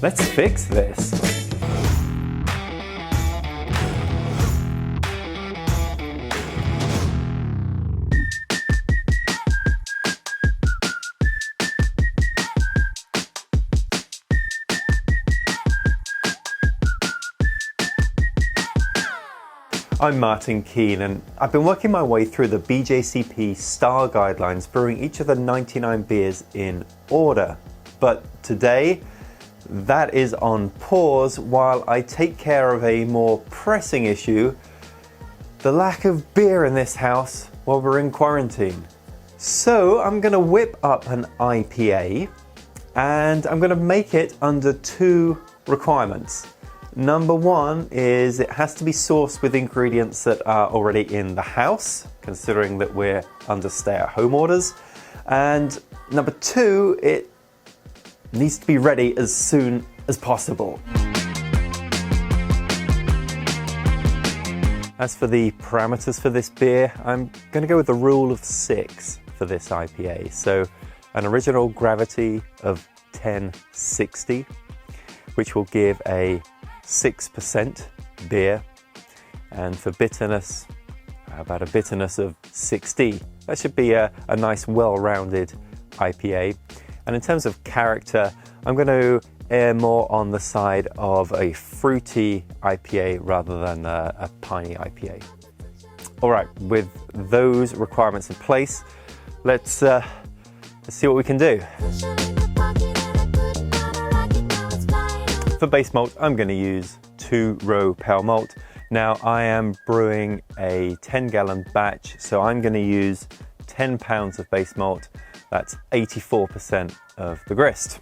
Let's fix this. I'm Martin Keane, and I've been working my way through the BJCP style guidelines, brewing each of the 99 beers in order. But today, that is on pause while I take care of a more pressing issue, the lack of beer in this house while we're in quarantine. So I'm going to whip up an IPA, and I'm going to make it under two requirements. Number one is it has to be sourced with ingredients that are already in the house, considering that we're under stay-at-home orders. And number two, it needs to be ready as soon as possible. As for the parameters for this beer, I'm going to go with the rule of 6 for this IPA. So an original gravity of 1060, which will give a 6% beer, and for bitterness, about a bitterness of 60. That should be a nice well-rounded IPA. And in terms of character, I'm going to err more on the side of a fruity IPA rather than a piney IPA. All right, with those requirements in place, let's see what we can do. For base malt, I'm going to use 2-row pale malt. Now I am brewing a 10-gallon batch, so I'm going to use 10 pounds of base malt. That's 84% of the grist.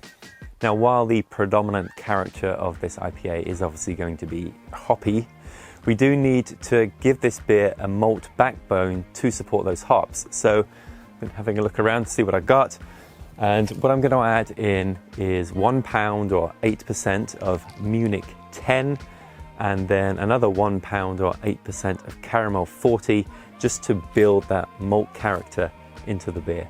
Now, while the predominant character of this IPA is obviously going to be hoppy, we do need to give this beer a malt backbone to support those hops. So I've been having a look around to see what I got. And what I'm going to add in is 1 pound or 8% of Munich 10, and then another 1 pound or 8% of Caramel 40, just to build that malt character into the beer.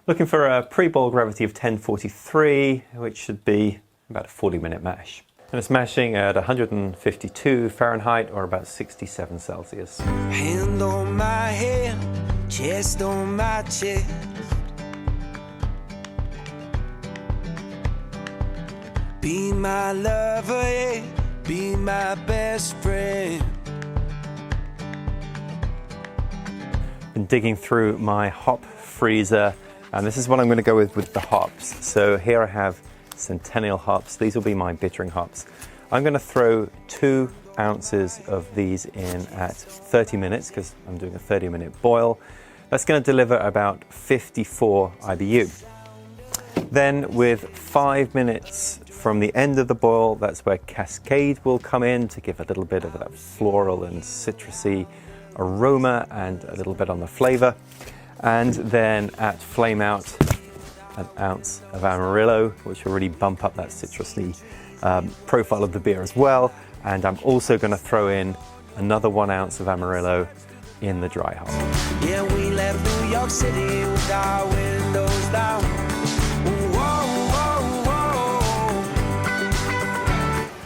Looking for a pre-boil gravity of 1043, which should be about a 40-minute mash. And it's mashing at 152 Fahrenheit or about 67 Celsius. Hand on my head, chest on my chest. Be my lover, yeah, be my best friend. Been digging through my hop freezer, and this is what I'm going to go with the hops. So here I have Centennial hops. These will be my bittering hops. I'm going to throw 2 ounces of these in at 30 minutes because I'm doing a 30-minute boil. That's going to deliver about 54 IBU. Then with 5 minutes from the end of the boil, that's where Cascade will come in to give a little bit of that floral and citrusy aroma and a little bit on the flavor. And then at flame out, an ounce of Amarillo, which will really bump up that citrusy profile of the beer as well. And I'm also going to throw in another 1 ounce of Amarillo in the dry hop. Yeah, we left New York City with our windows down.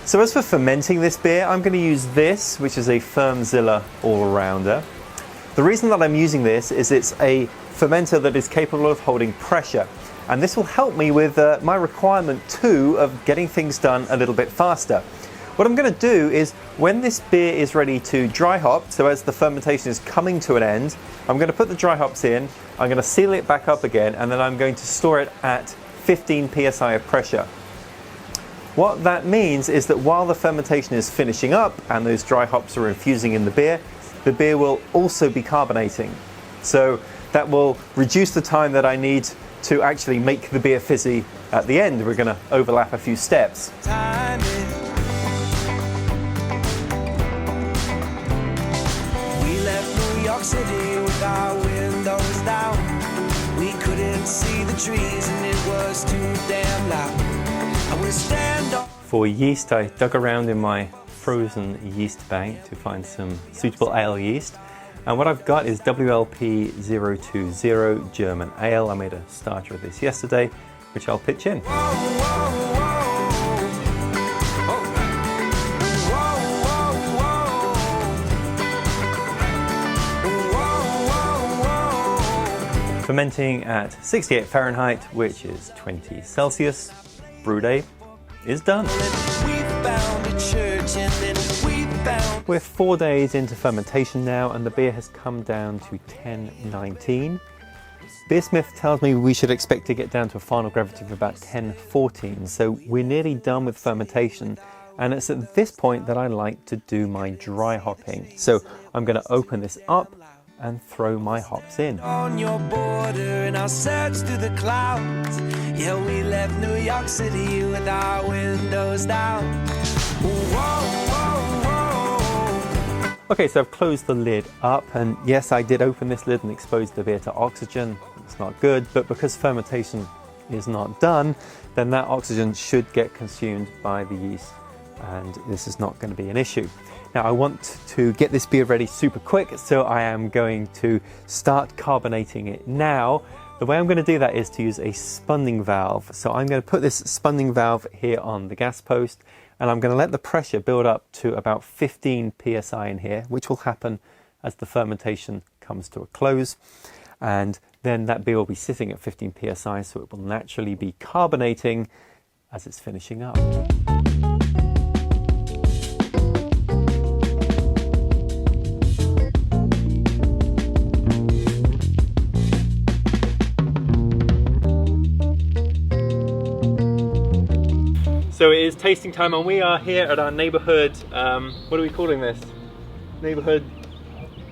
So as for fermenting this beer, I'm going to use this, which is a Firmzilla all-rounder. The reason that I'm using this is it's a fermenter that is capable of holding pressure, and this will help me with my requirement too of getting things done a little bit faster. What I'm going to do is when this beer is ready to dry hop, so as the fermentation is coming to an end, I'm going to put the dry hops in, I'm going to seal it back up again, and then I'm going to store it at 15 psi of pressure. What that means is that while the fermentation is finishing up and those dry hops are infusing in the beer will also be carbonating. So that will reduce the time that I need to actually make the beer fizzy at the end. We're going to overlap a few steps. We left New York City with our windows down. We couldn't see the trees and it was too damn loud. I would stand up. For yeast, I dug around in my frozen yeast bank to find some suitable ale yeast. And what I've got is WLP020 German Ale. I made a starter of this yesterday, which I'll pitch in. Fermenting at 68 Fahrenheit, which is 20 Celsius. Brew day is done. We're 4 days into fermentation now, and the beer has come down to 1019. Beersmith tells me we should expect to get down to a final gravity of about 1014, so we're nearly done with fermentation, and it's at this point that I like to do my dry hopping. So I'm going to open this up and throw my hops in. On your border and I'll search through the clouds. Yeah, we left New York City with our windows down. Whoa, whoa, whoa. Okay, so I've closed the lid up, and yes, I did open this lid and expose the beer to oxygen. It's not good, but because fermentation is not done, then that oxygen should get consumed by the yeast, and this is not going to be an issue. Now I want to get this beer ready super quick, so I am going to start carbonating it now. The way I'm going to do that is to use a spunning valve. So I'm going to put this spunning valve here on the gas post, and I'm going to let the pressure build up to about 15 psi in here, which will happen as the fermentation comes to a close. And then that beer will be sitting at 15 psi, so it will naturally be carbonating as it's finishing up. So it is tasting time, and we are here at our neighborhood, what are we calling this? Neighborhood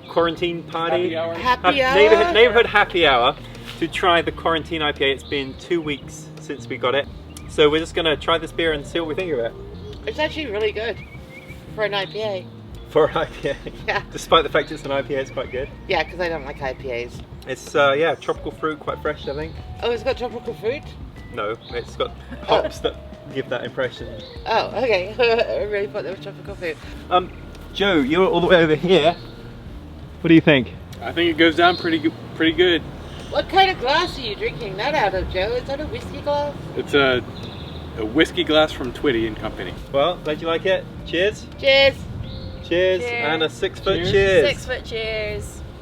quarantine party? Happy hour? Neighborhood happy hour to try the quarantine IPA. It's been 2 weeks since we got it. So we're just going to try this beer and see what we think of it. It's actually really good for an IPA. For an IPA? Yeah. Despite the fact it's an IPA, it's quite good. Yeah, because I don't like IPAs. It's, yeah, tropical fruit, quite fresh, I think. Oh, it's got tropical fruit? No, it's got hops that give that impression. Oh, okay. I really thought there was tropical fruit. Joe, you're all the way over here. What do you think? I think it goes down pretty good. What kind of glass are you drinking that out of, Joe? Is that a whiskey glass? It's a whiskey glass from Twitty and Company. Well, glad you like it. Cheers. Cheers. Cheers. Cheers. And a 6 foot Cheers. cheers. 6 foot cheers.